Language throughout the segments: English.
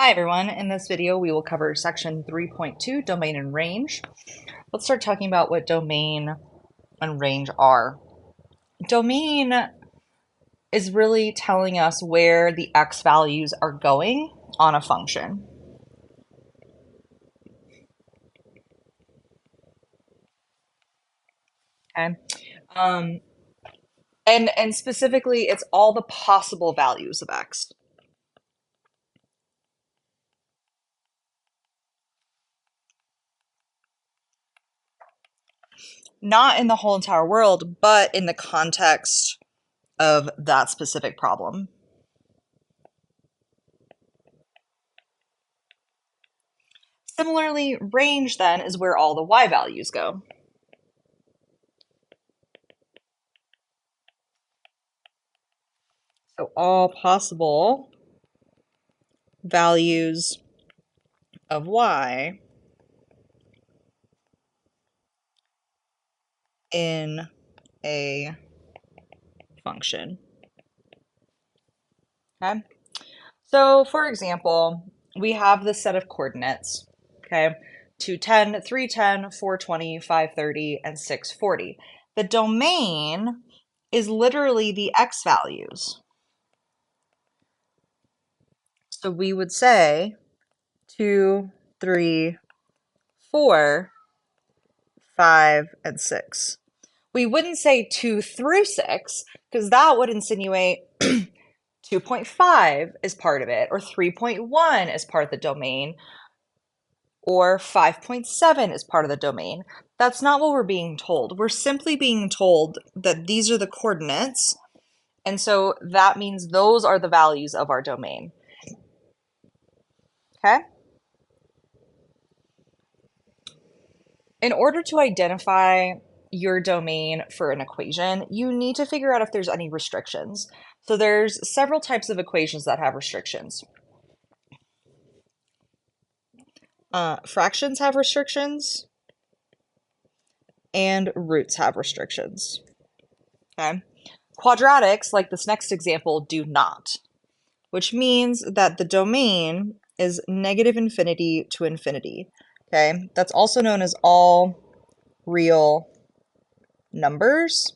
Hi everyone, in this video we will cover section 3.2, domain and range. Let's start talking about what domain and range are. Domain is really telling us where the x values are going on a function. Okay. Um, and specifically it's all the possible values of x. Not in the whole entire world, but in the context of that specific problem. Similarly, range then is where all the y values go. So all possible values of y in a function. Okay. So for example, we have this set of coordinates, okay, 210, 310, 420, 530, and 640. The domain is literally the x values. So we would say 2, 3, 4, 5, and 6. We wouldn't say 2 through 6 because that would insinuate 2.5 is part of it, or 3.1 is part of the domain, or 5.7 is part of the domain. That's not what we're being told. We're simply being told that these are the coordinates, and so that means those are the values of our domain. Okay? In order to identify your domain for an equation, you need to figure out if there's any restrictions. So there's several types of equations that have restrictions. Fractions have restrictions, and roots have restrictions. Okay? Quadratics, like this next example, do not, which means that the domain is negative infinity to infinity. Okay? That's also known as all real numbers,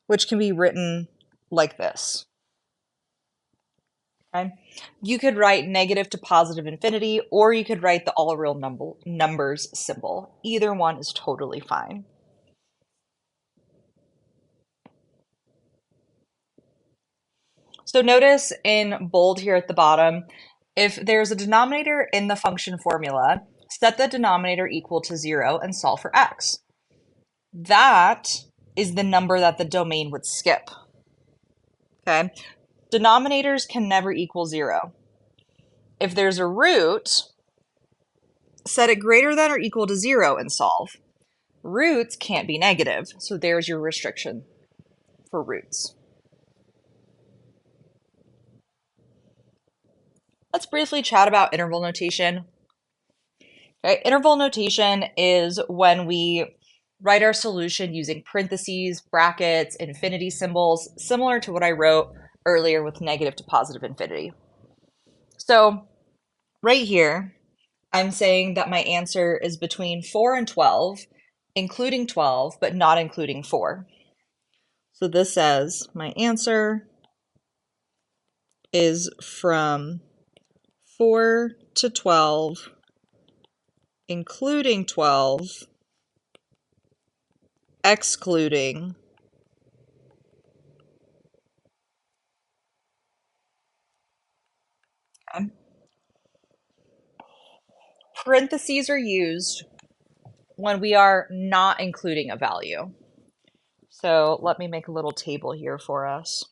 which can be written like this. Okay? You could write negative to positive infinity, or you could write the all real numbers symbol. Either one is totally fine. So notice in bold here at the bottom, if there's a denominator in the function formula, set the denominator equal to 0 and solve for x. That is the number that the domain would skip. Okay? Denominators can never equal 0. If there's a root, set it greater than or equal to 0 and solve. Roots can't be negative, so there's your restriction for roots. Let's briefly chat about interval notation. Okay, interval notation is when we write our solution using parentheses, brackets, infinity symbols, similar to what I wrote earlier with negative to positive infinity. So right here, I'm saying that my answer is between 4 and 12, including 12, but not including 4. So this says my answer is from 4 to 12, including 12, excluding 10. Parentheses are used when we are not including a value. So let me make a little table here for us.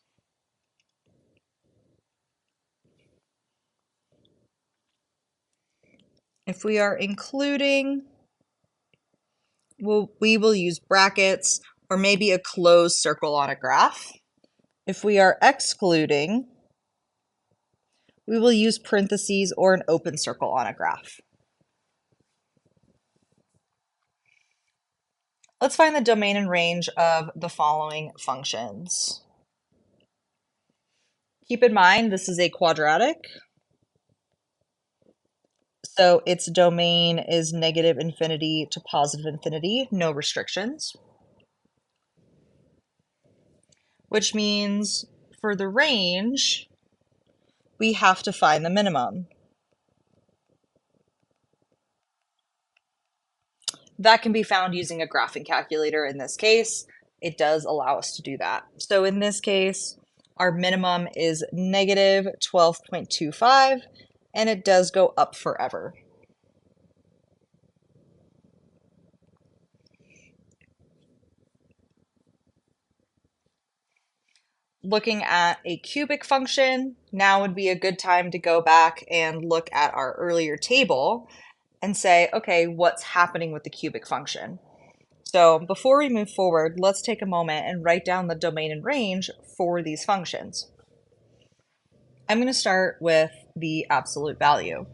If we are including, we will use brackets or maybe a closed circle on a graph. If we are excluding, we will use parentheses or an open circle on a graph. Let's find the domain and range of the following functions. Keep in mind, this is a quadratic. So its domain is negative infinity to positive infinity, no restrictions. Which means for the range, we have to find the minimum. That can be found using a graphing calculator in this case. It does allow us to do that. So in this case, our minimum is negative 12.25, and it does go up forever. Looking at a cubic function, now would be a good time to go back and look at our earlier table and say, okay, what's happening with the cubic function? So before we move forward, let's take a moment and write down the domain and range for these functions. I'm going to start with the absolute value.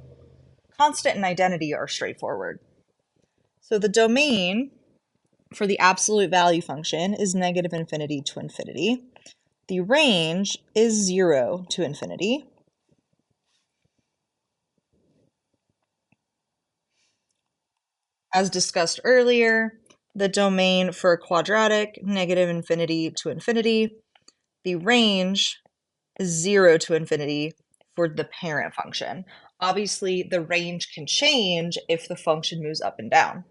Constant and identity are straightforward. So the domain for the absolute value function is negative infinity to infinity. The range is 0 to infinity. As discussed earlier, the domain for a quadratic, negative infinity to infinity. The range is 0 to infinity for the parent function. Obviously, the range can change if the function moves up and down.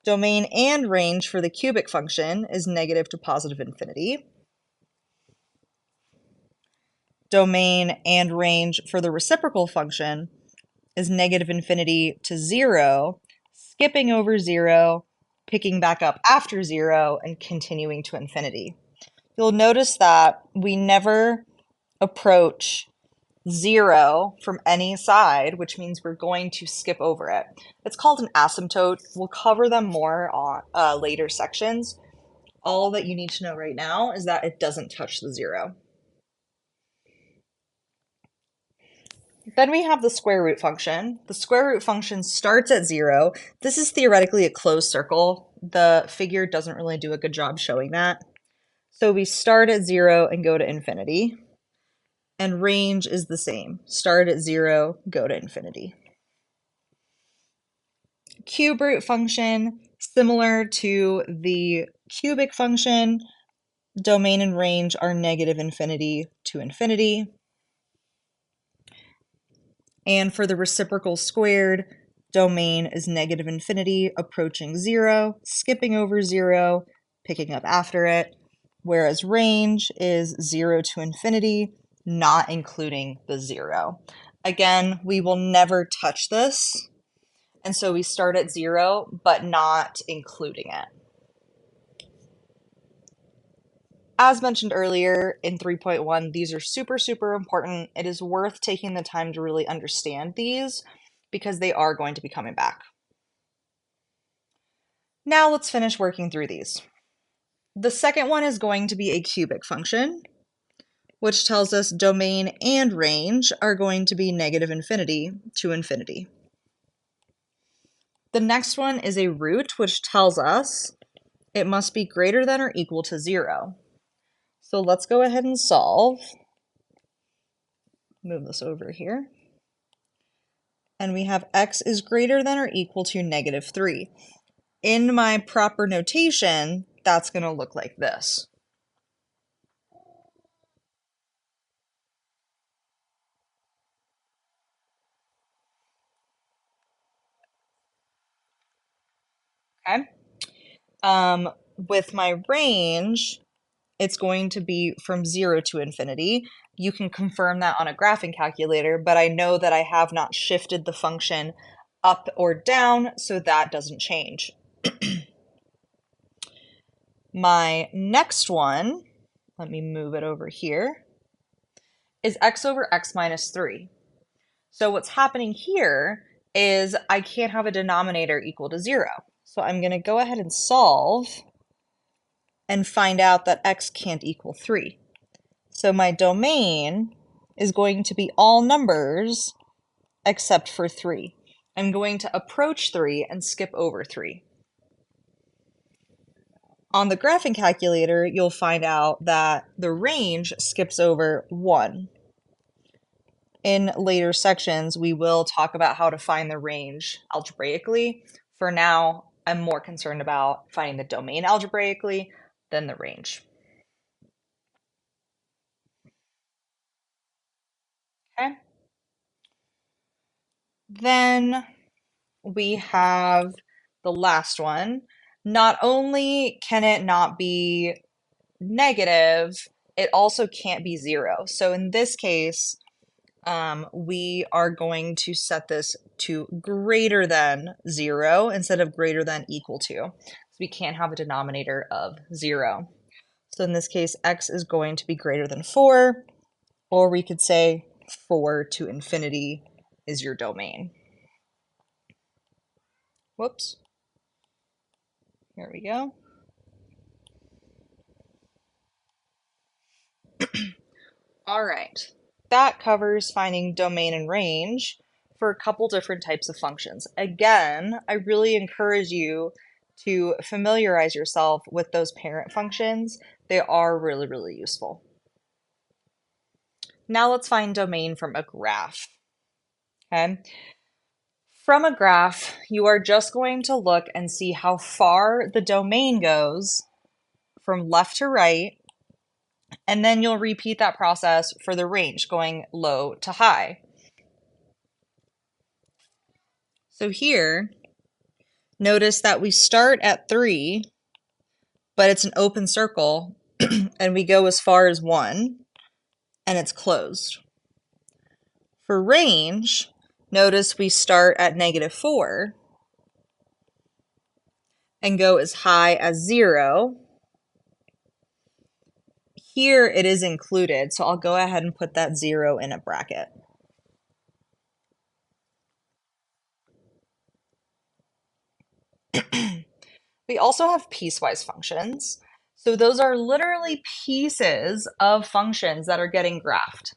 Domain and range for the cubic function is negative to positive infinity. Domain and range for the reciprocal function is negative infinity to 0, skipping over 0, picking back up after 0, and continuing to infinity. You'll notice that we never approach 0 from any side, which means we're going to skip over it. It's called an asymptote. We'll cover them more on later sections. All that you need to know right now is that it doesn't touch the 0. Then we have the square root function. The square root function starts at 0. This is theoretically a closed circle. The figure doesn't really do a good job showing that. So we start at 0 and go to infinity. And range is the same. Start at 0, go to infinity. Cube root function, similar to the cubic function, domain and range are negative infinity to infinity. And for the reciprocal squared, domain is negative infinity, approaching 0, skipping over 0, picking up after it, whereas range is 0 to infinity, not including the 0. Again, we will never touch this, and so we start at 0, but not including it. As mentioned earlier in 3.1, these are super, super important. It is worth taking the time to really understand these because they are going to be coming back. Now let's finish working through these. The second one is going to be a cubic function, which tells us domain and range are going to be negative infinity to infinity. The next one is a root, which tells us it must be greater than or equal to 0. So let's go ahead and solve. Move this over here. And we have x is greater than or equal to negative 3. In my proper notation, that's going to look like this. Okay. With my range, it's going to be from 0 to infinity. You can confirm that on a graphing calculator, but I know that I have not shifted the function up or down, so that doesn't change. My next one, let me move it over here, is x over x minus 3. So what's happening here is I can't have a denominator equal to 0. So I'm going to go ahead and solve and find out that x can't equal 3. So my domain is going to be all numbers except for 3. I'm going to approach 3 and skip over 3. On the graphing calculator, you'll find out that the range skips over 1. in later sections, we will talk about how to find the range algebraically. For now, I'm more concerned about finding the domain algebraically than the range. Okay. Then we have the last one. Not only can it not be negative, it also can't be zero. So in this case, we are going to set this to greater than 0 instead of greater than equal to. So we can't have a denominator of 0. So in this case, x is going to be greater than 4, or we could say 4 to infinity is your domain. Whoops. Here we go. All right. That covers finding domain and range for a couple different types of functions. Again, I really encourage you to familiarize yourself with those parent functions. They are really, really useful. Now let's find domain from a graph. Okay. From a graph, you are just going to look and see how far the domain goes from left to right, and then you'll repeat that process for the range going low to high. So here, notice that we start at 3, but it's an open circle, and we go as far as 1, and it's closed. For range, notice we start at -4 and go as high as 0. Here it is included, so I'll go ahead and put that 0 in a bracket. We also have piecewise functions. So those are literally pieces of functions that are getting graphed.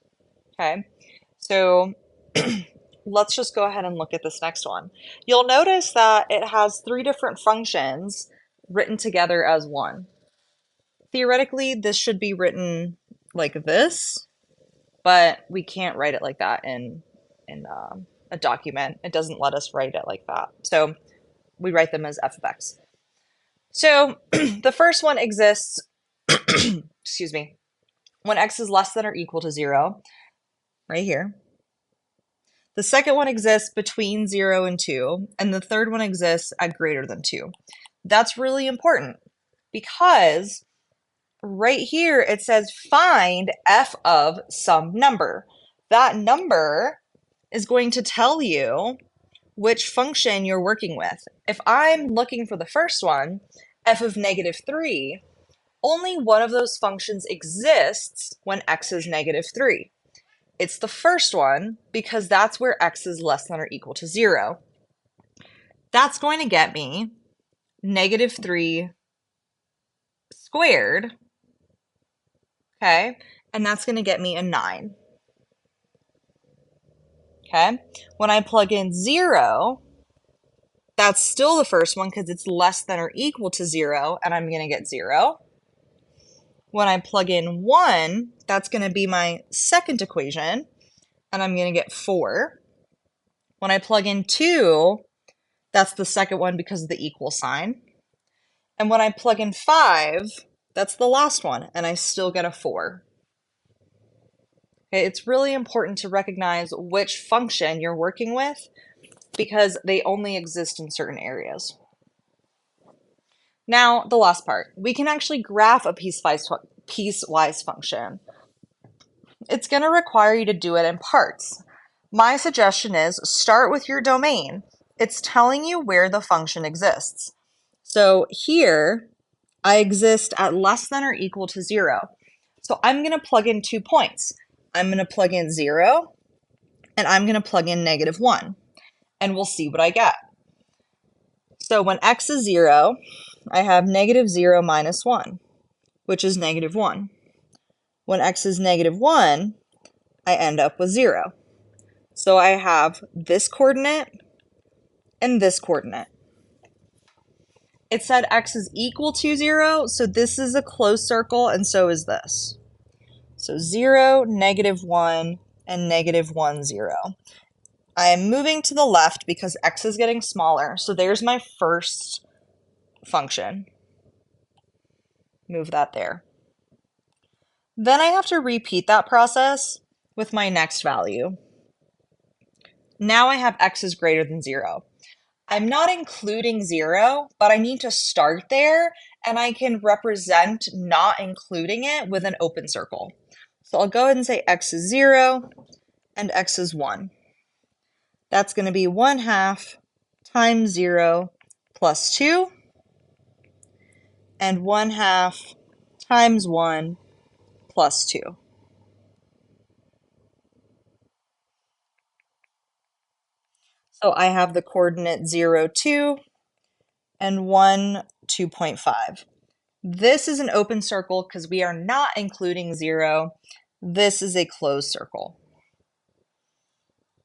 Okay, so let's just go ahead and look at this next one. You'll notice that it has 3 different functions written together as one. Theoretically, this should be written like this, but we can't write it like that in a document. It doesn't let us write it like that. So we write them as f of x. So the first one exists, excuse me, when x is less than or equal to 0, right here. The second one exists between 0 and 2, and the third one exists at greater than 2. That's really important because right here it says find f of some number. That number is going to tell you which function you're working with. If I'm looking for the first one, f of -3, only one of those functions exists when x is -3. It's the first one because that's where x is less than or equal to 0. That's going to get me -3 squared, okay? And that's going to get me a 9. Okay, when I plug in 0, that's still the first one because it's less than or equal to 0, and I'm going to get 0. When I plug in 1, that's going to be my second equation, and I'm going to get 4. When I plug in 2, that's the second one because of the equal sign. And when I plug in 5, that's the last one, and I still get a 4. Okay, it's really important to recognize which function you're working with because they only exist in certain areas. Now, the last part. We can actually graph a piecewise function. It's going to require you to do it in parts. My suggestion is start with your domain. It's telling you where the function exists. So here, I exist at less than or equal to 0. So I'm going to plug in 2 points. I'm going to plug in 0, and I'm going to plug in -1, and we'll see what I get. So when x is 0, I have -0 minus 1, which is -1. When x is -1, I end up with 0. So I have this coordinate and this coordinate. It said x is equal to 0, so this is a closed circle, and so is this. So 0, -1, and negative 1, 0. I am moving to the left because x is getting smaller. So there's my first function. Move that there. Then I have to repeat that process with my next value. Now I have x is greater than 0. I'm not including 0, but I need to start there, and I can represent not including it with an open circle. So I'll go ahead and say x is 0 and x is 1. That's going to be 1/2 times 0 plus 2, and 1/2 times 1 plus 2. So I have the coordinate 0, 2, and 1, 2.5. This is an open circle because we are not including 0. This is a closed circle.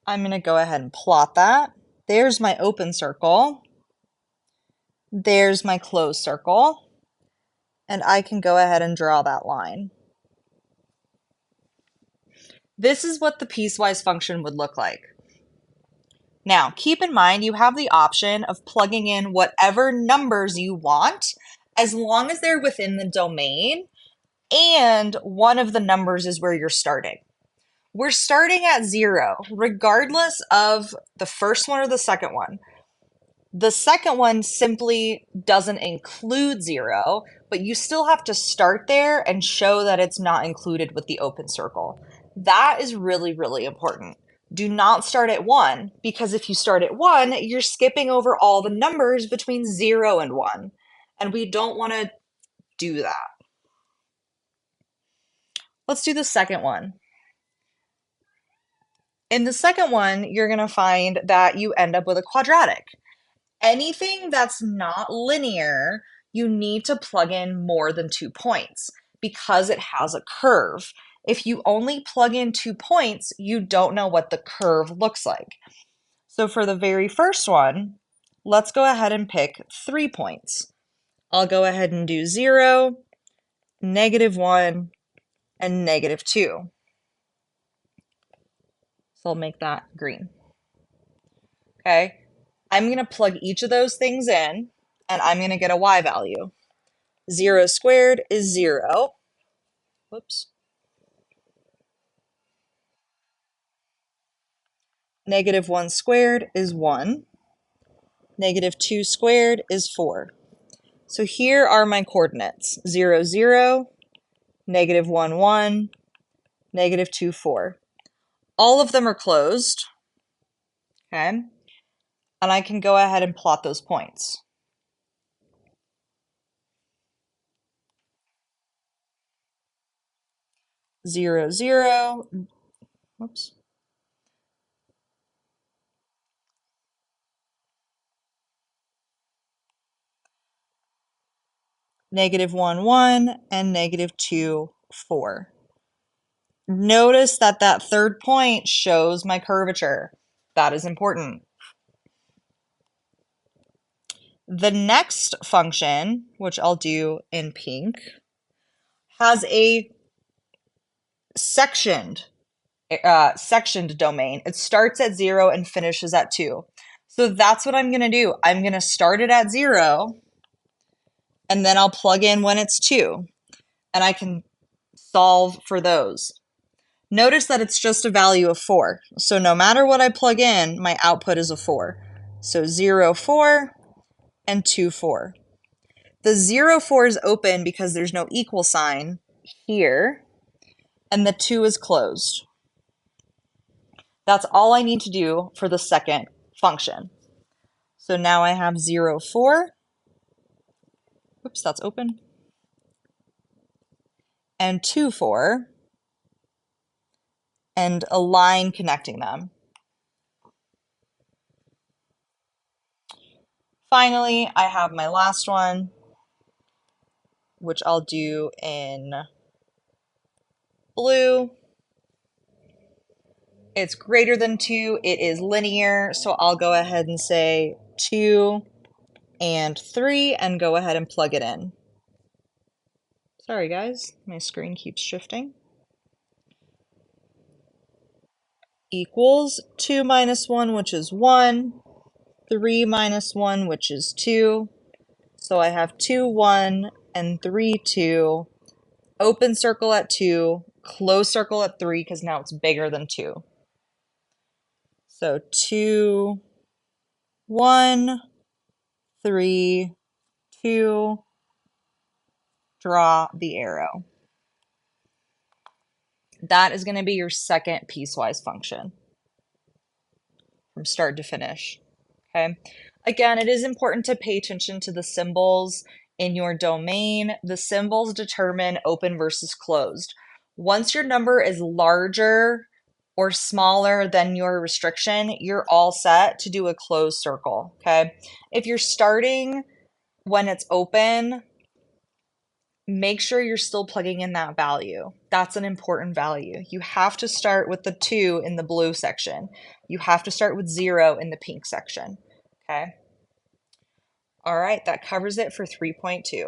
I'm going to go ahead and plot that. There's my open circle. There's my closed circle. And I can go ahead and draw that line. This is what the piecewise function would look like. Now, keep in mind you have the option of plugging in whatever numbers you want as long as they're within the domain and one of the numbers is where you're starting. We're starting at 0, regardless of the first one or the second one. The second one simply doesn't include 0, but you still have to start there and show that it's not included with the open circle. That is really, really important. Do not start at 1, because if you start at 1, you're skipping over all the numbers between 0 and 1, and we don't want to do that. Let's do the second one. In the second one, you're going to find that you end up with a quadratic. Anything that's not linear, you need to plug in more than 2 points because it has a curve. If you only plug in 2 points, you don't know what the curve looks like. So for the very first one, let's go ahead and pick 3 points. I'll go ahead and do 0, negative 1, and negative 2. So I'll make that green. Okay, I'm going to plug each of those things in, and I'm going to get a y value. 0 squared is 0. Whoops. Negative 1 squared is 1. Negative 2 squared is 4. So here are my coordinates. 0, 0, negative 1, 1, negative 2, 4. All of them are closed. Okay. And I can go ahead and plot those points. Zero, zero. Whoops. Negative 1, 1, and negative 2, 4. Notice that that third point shows my curvature. That is important. The next function, which I'll do in pink, has a sectioned domain. It starts at 0 and finishes at 2. So that's what I'm going to do. I'm going to start it at 0, and then I'll plug in when it's 2, and I can solve for those. Notice that it's just a value of 4. So no matter what I plug in, my output is a 4. So 0, 4, and 2, 4. The 0, 4 is open because there's no equal sign here, and the 2 is closed. That's all I need to do for the second function. So now I have 0, 4. Oops, that's open. And 2, 4. And a line connecting them. Finally, I have my last one, which I'll do in blue. It's greater than 2. It is linear, so I'll go ahead and say 2 and 3 and go ahead and plug it in. Sorry guys, my screen keeps shifting. equals 2 minus 1, which is 1, 3 minus 1, which is 2. So I have 2, 1, and 3, 2. Open circle at 2, close circle at 3, because now it's bigger than 2. So 2, 1, 3, 2, draw the arrow. That is going to be your second piecewise function from start to finish. Okay. Again, it is important to pay attention to the symbols in your domain. The symbols determine open versus closed. Once your number is larger or smaller than your restriction, you're all set to do a closed circle. Okay. If you're starting when it's open, make sure you're still plugging in that value. That's an important value. You have to start with the 2 in the blue section. You have to start with 0 in the pink section. Okay. All right, that covers it for 3.2.